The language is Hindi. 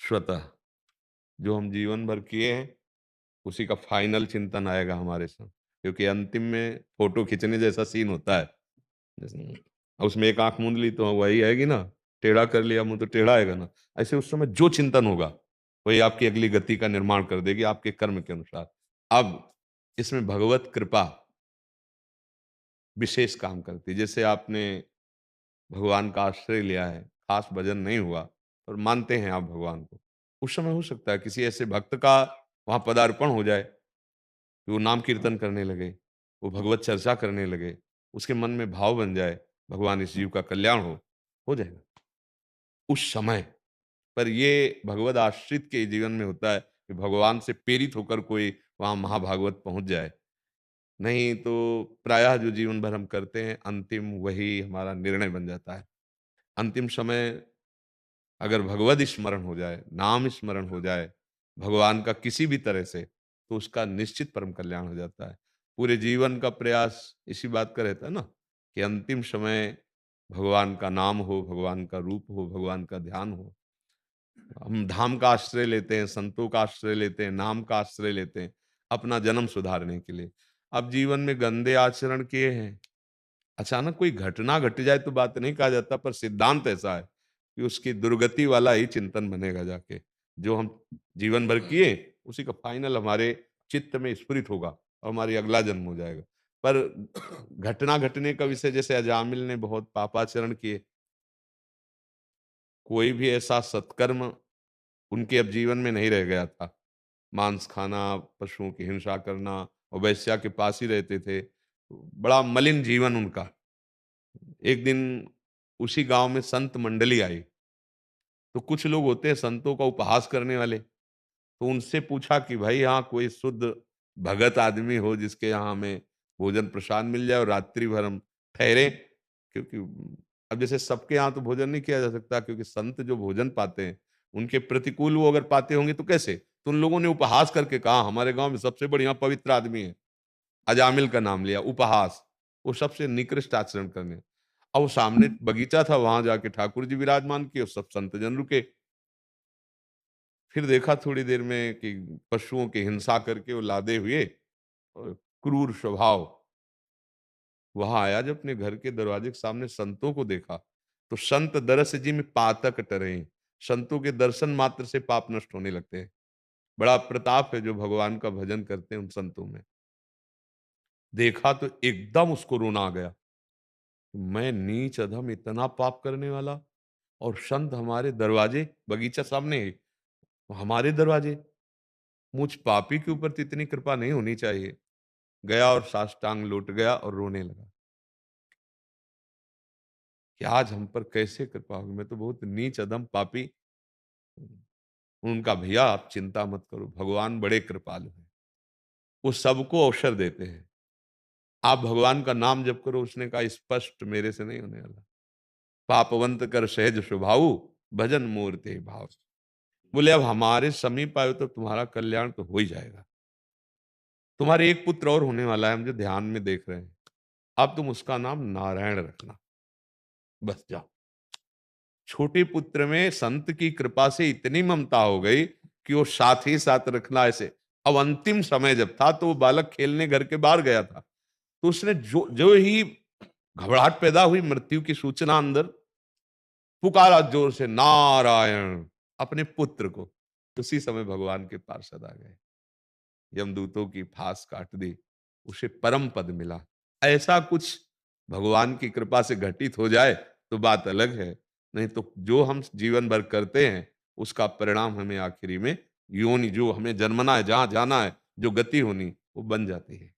स्वतः जो हम जीवन भर किए हैं, उसी का फाइनल चिंतन आएगा हमारे साथ, क्योंकि अंतिम में फोटो खींचने जैसा सीन होता है। उसमें एक आंख मूंद ली तो वही आएगी ना, टेढ़ा कर लिया मुंह तो टेढ़ा आएगा ना। ऐसे उस समय जो चिंतन होगा वही आपकी अगली गति का निर्माण कर देगी आपके कर्म के अनुसार। अब इसमें भगवत कृपा विशेष काम करती है। जैसे आपने भगवान का आश्रय लिया है, खास भजन नहीं हुआ और मानते हैं आप भगवान को, उस समय हो सकता है किसी ऐसे भक्त का वहां पदार्पण हो जाए कि वो नाम कीर्तन करने लगे, वो भगवत चर्चा करने लगे, उसके मन में भाव बन जाए, भगवान इस जीव का कल्याण हो जाएगा उस समय। पर ये भगवद आश्रित के जीवन में होता है कि भगवान से प्रेरित होकर कोई वहां महाभागवत पहुंच जाए। नहीं तो प्रायः जो जीवन भर हम करते हैं, अंतिम वही हमारा निर्णय बन जाता है। अंतिम समय अगर भगवद स्मरण हो जाए, नाम स्मरण हो जाए, भगवान का किसी भी तरह से, तो उसका निश्चित परम कल्याण हो जाता है। पूरे जीवन का प्रयास इसी बात का रहता है ना, कि अंतिम समय भगवान का नाम हो, भगवान का रूप हो, भगवान का ध्यान हो। हम धाम का आश्रय लेते हैं, संतों का आश्रय लेते हैं, नाम का आश्रय लेते हैं, अपना जन्म सुधारने के लिए। अब जीवन में गंदे आचरण किए हैं, अचानक कोई घटना घट जाए तो बात नहीं कहा जाता, पर सिद्धांत ऐसा है कि उसकी दुर्गति वाला ही चिंतन बनेगा जाके। जो हम जीवन भर किए उसी का फाइनल हमारे चित्त में स्फुरित होगा और हमारी अगला जन्म हो जाएगा। पर घटना घटने का विषय, जैसे अजामिल ने बहुत पापाचरण किए, कोई भी ऐसा सत्कर्म उनके अब जीवन में नहीं रह गया था। मांस खाना, पशुओं की हिंसा करना और वेश्या के पास ही रहते थे। बड़ा मलिन जीवन उनका। एक दिन उसी गांव में संत मंडली आई, तो कुछ लोग होते हैं संतों का उपहास करने वाले, तो उनसे पूछा कि भाई यहाँ कोई शुद्ध भगत आदमी हो जिसके यहाँ हमें भोजन प्रसाद मिल जाए और रात्रि भर हम ठहरे, क्योंकि अब जैसे सबके यहाँ तो भोजन नहीं किया जा सकता, क्योंकि संत जो भोजन पाते हैं उनके प्रतिकूल वो अगर पाते होंगे तो कैसे। तो उन लोगों ने उपहास करके कहा हमारे गांव में सबसे बढ़िया पवित्र आदमी है, अजामिल का नाम लिया, उपहास, वो सबसे निकृष्ट आचरण करने। और वो सामने बगीचा था, वहां जाके ठाकुर जी विराजमान किए और सब संत जन रुके। फिर देखा थोड़ी देर में कि पशुओं की हिंसा करके वो लादे हुए और क्रूर स्वभाव वहां आया। जब अपने घर के दरवाजे के सामने संतों को देखा तो संत दरस जी में पातक टरे, संतों के दर्शन मात्र से पाप नष्ट होने लगते हैं। बड़ा प्रताप है जो भगवान का भजन करते हैं उन संतों में। देखा तो एकदम उसको रोना आ गया, मैं नीच अधम इतना पाप करने वाला, और संत हमारे दरवाजे, बगीचा सामने है, हमारे दरवाजे, मुझ पापी के ऊपर तो इतनी कृपा नहीं होनी चाहिए। गया और साष्टांग लौट गया और रोने लगा कि आज हम पर कैसे कृपा होगी, मैं तो बहुत नीच अधम पापी हूँ। उनका भैया आप चिंता मत करो, भगवान बड़े कृपालु हैं, वो सबको अवसर देते हैं। आप भगवान का नाम जप करो, उसने कहा स्पष्ट मेरे से नहीं होने वाला। पापवंत कर सहज स्वभाव, भजन मूर्ति भाव। बोले अब हमारे समीप आयो तो तुम्हारा कल्याण तो हो ही जाएगा। तुम्हारे एक पुत्र और होने वाला है, हम जो ध्यान में देख रहे हैं, अब तुम उसका नाम नारायण रखना, बस जाओ। छोटे पुत्र में संत की कृपा से इतनी ममता हो गई कि वो साथ ही साथ रखना ऐसे। अब अंतिम समय जब था तो वो बालक खेलने घर के बाहर गया था, तो उसने जो जो ही घबराहट पैदा हुई, मृत्यु की सूचना अंदर, पुकारा जोर से नारायण अपने पुत्र को। उसी समय भगवान के पार्षद आ गए, यमदूतों की फांस काट दी, उसे परम पद मिला। ऐसा कुछ भगवान की कृपा से घटित हो जाए तो बात अलग है, नहीं तो जो हम जीवन भर करते हैं उसका परिणाम हमें आखिरी में योनि जो हमें जन्मना है, जहां जाना है, जो गति होनी वो बन जाती है।